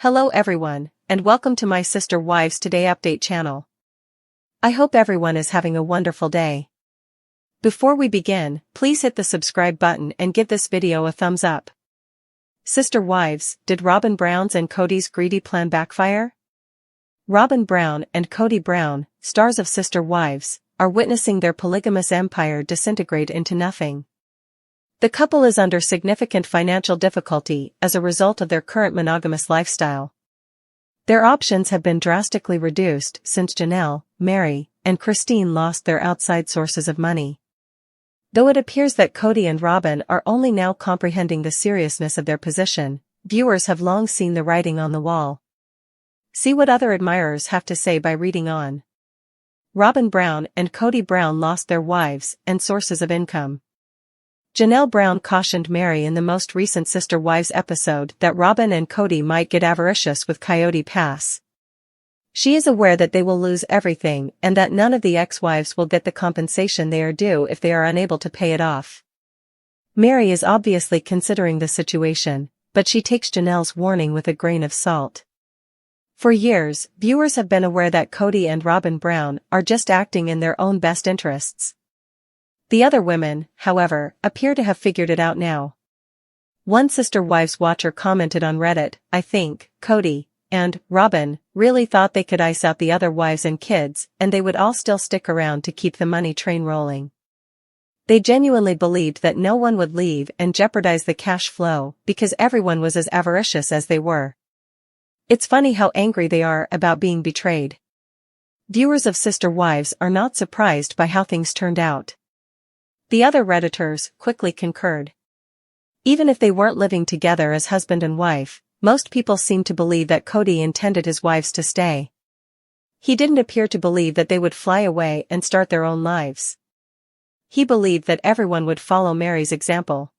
Hello everyone, and welcome to my Sister Wives Today Update channel. I hope everyone is having a wonderful day. Before we begin, please hit the subscribe button and give this video a thumbs up. Sister Wives, did Robyn Brown's and Kody's greedy plan backfire? Robyn Brown and Kody Brown, stars of Sister Wives, are witnessing their polygamous empire disintegrate into nothing. The couple is under significant financial difficulty as a result of their current monogamous lifestyle. Their options have been drastically reduced since Janelle, Mary, and Christine lost their outside sources of money. Though it appears that Kody and Robyn are only now comprehending the seriousness of their position, viewers have long seen the writing on the wall. See what other admirers have to say by reading on. Robyn Brown and Kody Brown lost their wives and sources of income. Janelle Brown cautioned Mary in the most recent Sister Wives episode that Robyn and Kody might get avaricious with Coyote Pass. She is aware that they will lose everything and that none of the ex-wives will get the compensation they are due if they are unable to pay it off. Mary is obviously considering the situation, but she takes Janelle's warning with a grain of salt. For years, viewers have been aware that Kody and Robyn Brown are just acting in their own best interests. The other women, however, appear to have figured it out now. One Sister Wives watcher commented on Reddit, "I think Kody and Robyn really thought they could ice out the other wives and kids and they would all still stick around to keep the money train rolling. They genuinely believed that no one would leave and jeopardize the cash flow because everyone was as avaricious as they were. It's funny how angry they are about being betrayed." Viewers of Sister Wives are not surprised by how things turned out. The other Redditors quickly concurred. Even if they weren't living together as husband and wife, most people seemed to believe that Kody intended his wives to stay. He didn't appear to believe that they would fly away and start their own lives. He believed that everyone would follow Mary's example.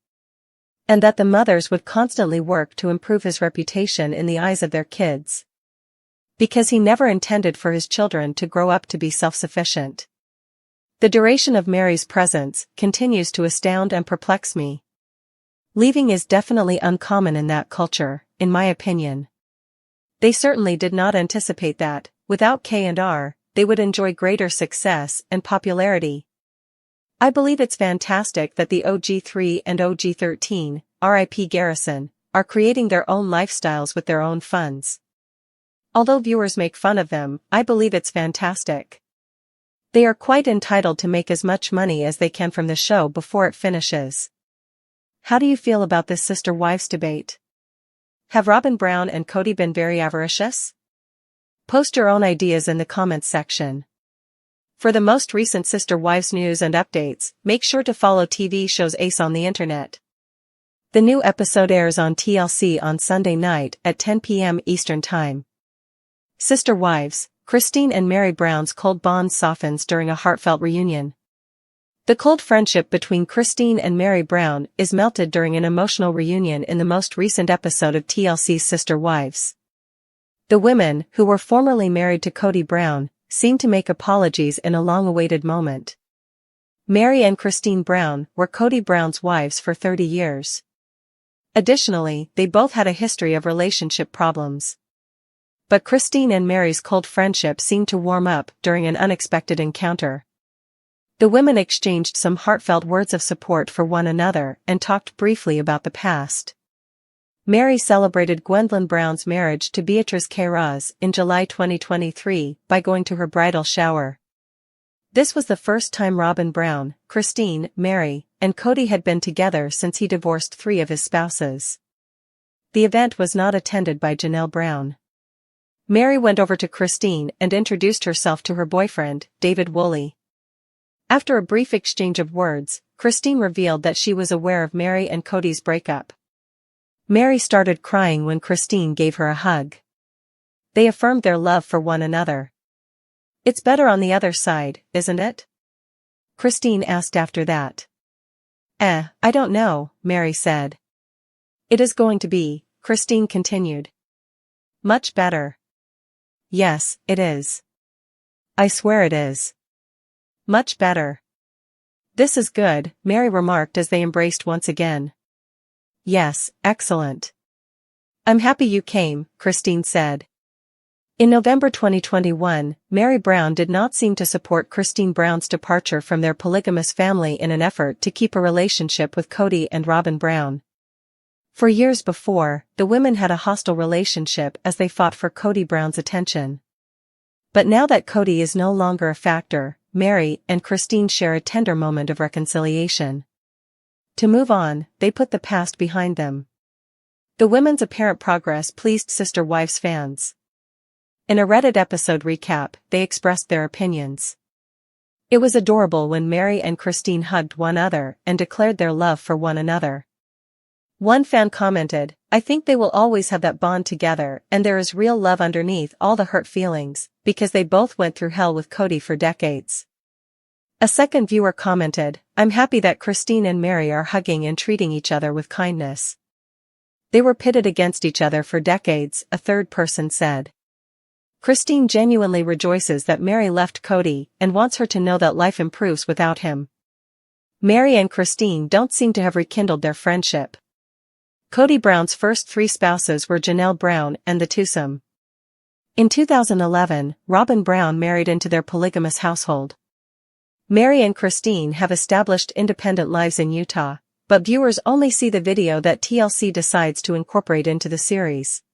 And that the mothers would constantly work to improve his reputation in the eyes of their kids. Because he never intended for his children to grow up to be self-sufficient. The duration of Mary's presence continues to astound and perplex me. Leaving is definitely uncommon in that culture, in my opinion. They certainly did not anticipate that, without K&R, they would enjoy greater success and popularity. I believe it's fantastic that the OG3 and OG13, RIP Garrison, are creating their own lifestyles with their own funds. Although viewers make fun of them, I believe it's fantastic. They are quite entitled to make as much money as they can from the show before it finishes. How do you feel about this Sister Wives debate? Have Robyn Brown and Kody been very avaricious? Post your own ideas in the comments section. For the most recent Sister Wives news and updates, make sure to follow TV shows Ace on the internet. The new episode airs on TLC on Sunday night at 10 p.m. Eastern Time. Sister Wives, Christine and Mary Brown's cold bond softens during a heartfelt reunion. The cold friendship between Christine and Mary Brown is melted during an emotional reunion in the most recent episode of TLC's Sister Wives. The women, who were formerly married to Kody Brown, seem to make apologies in a long-awaited moment. Mary and Christine Brown were Kody Brown's wives for 30 years. Additionally, they both had a history of relationship problems. But Christine and Mary's cold friendship seemed to warm up during an unexpected encounter. The women exchanged some heartfelt words of support for one another and talked briefly about the past. Mary celebrated Gwendolyn Brown's marriage to Beatrice Queiroz in July 2023 by going to her bridal shower. This was the first time Robyn Brown, Christine, Mary, and Kody had been together since he divorced 3 of his spouses. The event was not attended by Janelle Brown. Mary went over to Christine and introduced herself to her boyfriend, David Woolley. After a brief exchange of words, Christine revealed that she was aware of Mary and Kody's breakup. Mary started crying when Christine gave her a hug. They affirmed their love for one another. "It's better on the other side, isn't it?" Christine asked after that. I don't know," Mary said. "It is going to be," Christine continued. "Much better." "Yes, it is. I swear it is. Much better." "This is good," Mary remarked as they embraced once again. "Yes, excellent. I'm happy you came, Christine said. In November 2021, Meri Brown did not seem to support Christine Brown's departure from their polygamous family in an effort to keep a relationship with Kody and Robyn Brown. For years before, the women had a hostile relationship as they fought for Kody Brown's attention. But now that Kody is no longer a factor, Meri and Christine share a tender moment of reconciliation. To move on, they put the past behind them. The women's apparent progress pleased Sister Wives fans. In a Reddit episode recap, they expressed their opinions. It was adorable when Meri and Christine hugged one another and declared their love for one another. One fan commented, "I think they will always have that bond together and there is real love underneath all the hurt feelings, because they both went through hell with Kody for decades." A second viewer commented, "I'm happy that Christine and Meri are hugging and treating each other with kindness." They were pitted against each other for decades, a third person said. Christine genuinely rejoices that Meri left Kody and wants her to know that life improves without him. Meri and Christine don't seem to have rekindled their friendship. Kody Brown's first 3 spouses were Janelle Brown and the twosome. In 2011, Robyn Brown married into their polygamous household. Meri and Christine have established independent lives in Utah, but viewers only see the video that TLC decides to incorporate into the series.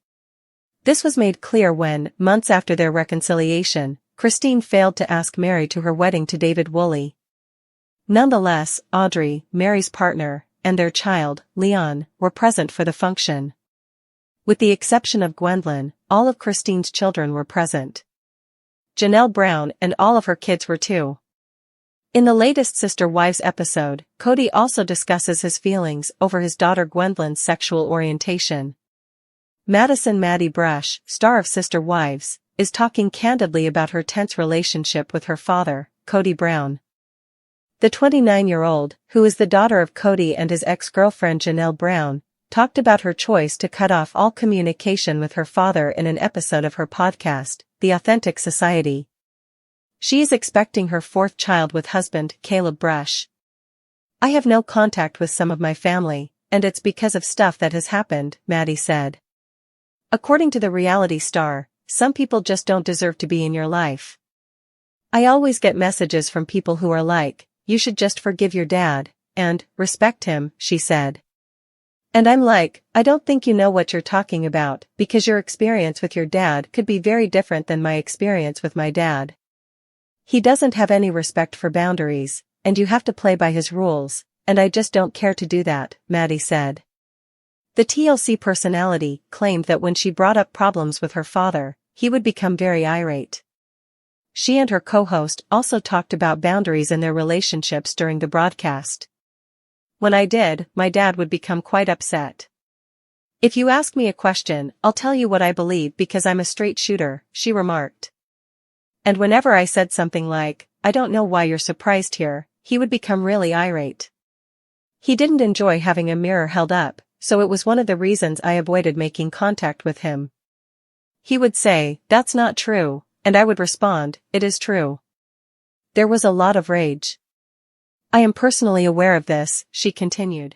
This was made clear when, months after their reconciliation, Christine failed to ask Meri to her wedding to David Woolley. Nonetheless, Audrey, Meri's partner, and their child, Leon, were present for the function. With the exception of Gwendolyn, all of Christine's children were present. Janelle Brown and all of her kids were too. In the latest Sister Wives episode, Kody also discusses his feelings over his daughter Gwendolyn's sexual orientation. Madison Maddie Brush, star of Sister Wives, is talking candidly about her tense relationship with her father, Kody Brown. The 29-year-old, who is the daughter of Kody and his ex-girlfriend Janelle Brown, talked about her choice to cut off all communication with her father in an episode of her podcast, The Authentic Society. She is expecting her 4th child with husband, Caleb Brush. "I have no contact with some of my family, and it's because of stuff that has happened," Maddie said. According to the reality star, some people just don't deserve to be in your life. "I always get messages from people who are like, you should just forgive your dad, and respect him," she said. "And I'm like, I don't think you know what you're talking about, because your experience with your dad could be very different than my experience with my dad. He doesn't have any respect for boundaries, and you have to play by his rules, and I just don't care to do that," Maddie said. The TLC personality claimed that when she brought up problems with her father, he would become very irate. She and her co-host also talked about boundaries in their relationships during the broadcast. "When I did, my dad would become quite upset. If you ask me a question, I'll tell you what I believe because I'm a straight shooter," she remarked. "And whenever I said something like, 'I don't know why you're surprised here,' he would become really irate. He didn't enjoy having a mirror held up, so it was one of the reasons I avoided making contact with him. He would say, 'That's not true,' and I would respond, 'It is true.' There was a lot of rage. I am personally aware of this," she continued.